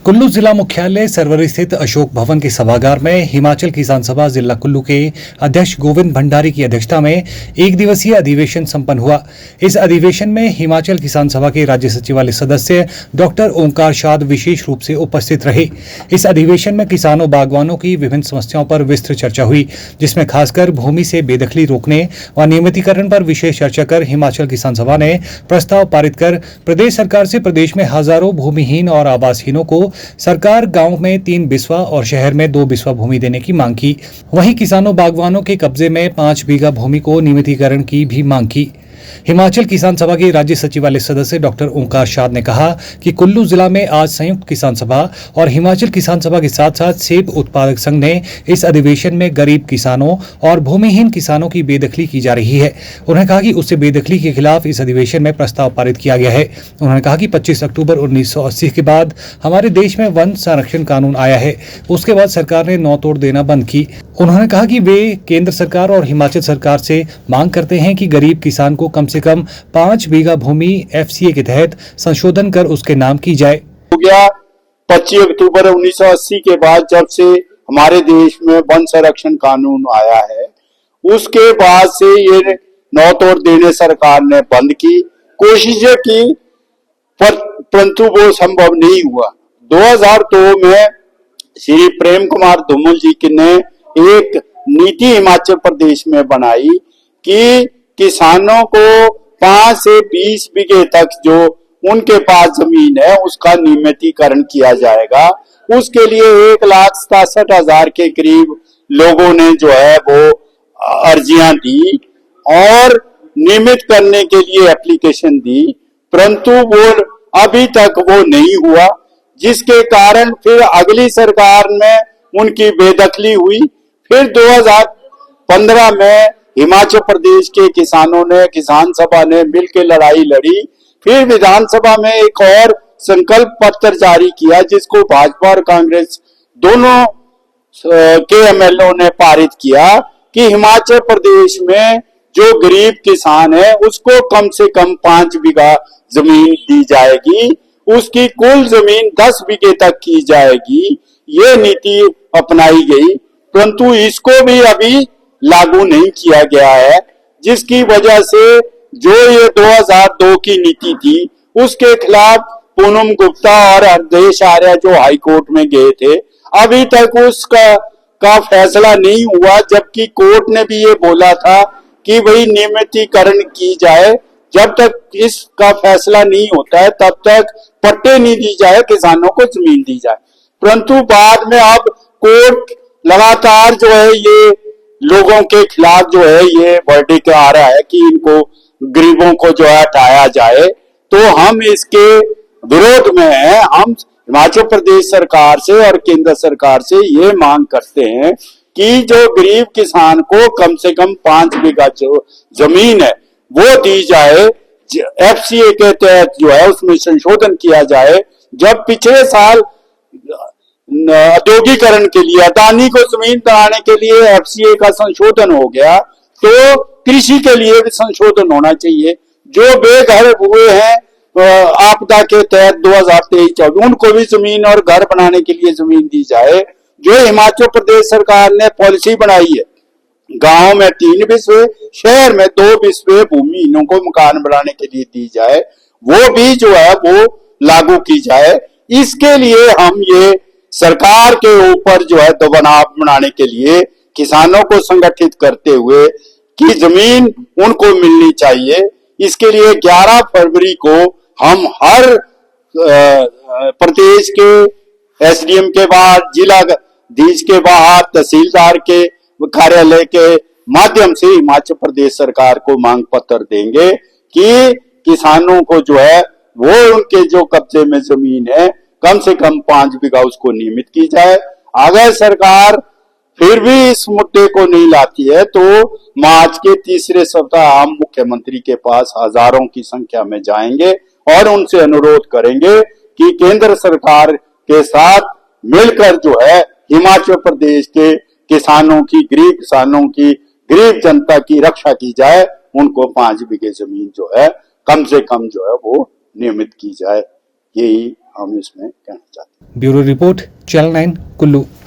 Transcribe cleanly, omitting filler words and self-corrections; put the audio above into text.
कुल्लू जिला मुख्यालय सरवरी स्थित अशोक भवन के सभागार में हिमाचल किसान सभा जिला कुल्लू के अध्यक्ष गोविंद भंडारी की अध्यक्षता में एक दिवसीय अधिवेशन संपन्न हुआ। इस अधिवेशन में हिमाचल किसान सभा के राज्य सचिवालय सदस्य डॉक्टर ओंकार शाद विशेष रूप से उपस्थित रहे। इस अधिवेशन में किसानों बागवानों की विभिन्न समस्याओं पर विस्तृत चर्चा हुई, जिसमें खासकर भूमि से बेदखली रोकने व नियमितीकरण पर विशेष चर्चा कर हिमाचल किसान सभा ने प्रस्ताव पारित कर प्रदेश सरकार से प्रदेश में हजारों भूमिहीन और आवासहीनों को सरकार गांव में 3 बिस्वा और शहर में 2 बिस्वा भूमि देने की मांग की। वहीं किसानों बागवानों के कब्जे में 5 बीघा भूमि को नियमितीकरण की भी मांग की। हिमाचल किसान सभा के राज्य सचिवालय सदस्य डॉक्टर ओंकार शाद ने कहा कि कुल्लू जिला में आज संयुक्त किसान सभा और हिमाचल किसान सभा के साथ साथ सेब उत्पादक संघ ने इस अधिवेशन में गरीब किसानों और भूमिहीन किसानों की बेदखली की जा रही है। उन्होंने कहा कि उससे बेदखली के खिलाफ इस अधिवेशन में प्रस्ताव पारित किया गया है। उन्होंने कहा कि 25 अक्टूबर 1980 के बाद हमारे देश में वन संरक्षण कानून आया है। उसके बाद सरकार ने नौ तोड़ देना बंद की। उन्होंने कहा कि वे केंद्र सरकार और हिमाचल सरकार से मांग करते हैं कि गरीब किसान को कम से कम 5 बीघा भूमि एफसीए के तहत संशोधन कर उसके नाम की जाए। हो गया 25 अक्टूबर 1980 के बाद जब से हमारे देश में वन संरक्षण कानून आया है, उसके बाद से ये नौ तोड़ देने सरकार ने बंद की, कोशिशें की, परंतु वो संभव नहीं हुआ। 2002 में श्री प्रेम कुमार धूमल जी ने एक नीति हिमाचल प्रदेश में बनाई कि किसानों को 5 से 20 बीघे तक जो उनके पास जमीन है उसका नियमितीकरण किया जाएगा। उसके लिए 1,67,000 के करीब लोगों ने जो है वो अर्जियां दी और नियमित करने के लिए एप्लीकेशन दी, परंतु वो अभी तक वो नहीं हुआ, जिसके कारण फिर अगली सरकार में उनकी बेदखली हुई। फिर 2015 में हिमाचल प्रदेश के किसानों ने, किसान सभा ने मिलकर लड़ाई लड़ी। फिर विधानसभा में एक और संकल्प पत्र जारी किया, जिसको भाजपा और कांग्रेस दोनों के एमएलओ ने पारित किया कि हिमाचल प्रदेश में जो गरीब किसान है उसको कम से कम 5 बीघा जमीन दी जाएगी, उसकी कुल जमीन 10 बीघे तक की जाएगी। ये नीति अपनाई गई, परंतु इसको भी अभी लागू नहीं किया गया है, जिसकी वजह से जो ये 2002 की नीति थी उसके खिलाफ पूनम गुप्ता और हरदेश आर्य जो हाई कोर्ट में गए थे, अभी तक उसका फैसला नहीं हुआ, जबकि कोर्ट ने भी ये बोला था कि भाई नियमितीकरण की जाए। जब तक इसका फैसला नहीं होता है तब तक पट्टे नहीं दी जाए, किसानों को जमीन दी जाए। परंतु बाद में अब कोर्ट लगातार जो है ये लोगों के खिलाफ जो है ये वर्डिक्ट आ रहा है कि इनको गरीबों को जो है हटाया जाए, तो हम इसके विरोध में हैं। हम हिमाचल प्रदेश सरकार से और केंद्र सरकार से ये मांग करते हैं कि जो गरीब किसान को कम से कम 5 बीघा जो जमीन है वो दी जाए, एफसीए के तहत जो है उसमें संशोधन किया जाए। जब पिछले साल औद्योगिकरण के लिए अदानी को जमीन बनाने के लिए एफसीए का संशोधन हो गया, तो कृषि के लिए भी संशोधन होना चाहिए। जो बेघर हुए हैं आपदा के तहत 2023-24 उनको भी जमीन और घर बनाने के लिए जमीन दी जाए। जो हिमाचल प्रदेश सरकार ने पॉलिसी बनाई है, गांव में 3 बिस्वे, शहर में 2 बिस्वे भूमिहीनों को मकान बनाने के लिए दी जाए, वो भी जो है वो लागू की जाए। इसके लिए हम ये सरकार के ऊपर जो है दबाव बनाने के लिए किसानों को संगठित करते हुए कि जमीन उनको मिलनी चाहिए। इसके लिए 11 फरवरी को हम हर प्रदेश के एसडीएम के बाहर, जिलाधीश के बाहर, तहसीलदार के कार्यालय के माध्यम से हिमाचल प्रदेश सरकार को मांग पत्र देंगे कि किसानों को जो है वो उनके जो कब्जे में जमीन है कम से कम 5 बीघा उसको नियमित की जाए। अगर सरकार फिर भी इस मुद्दे को नहीं लाती है तो मार्च के तीसरे सप्ताह हम मुख्यमंत्री के पास हजारों की संख्या में जाएंगे और उनसे अनुरोध करेंगे कि केंद्र सरकार के साथ मिलकर जो है हिमाचल प्रदेश के किसानों की, गरीब किसानों की, गरीब जनता की रक्षा की जाए। उनको 5 बीघे जमीन जो है कम से कम जो है वो नियमित की जाए। यही हम इसमें कहना चाहते हैं। Bureau report channel 9 Kullu.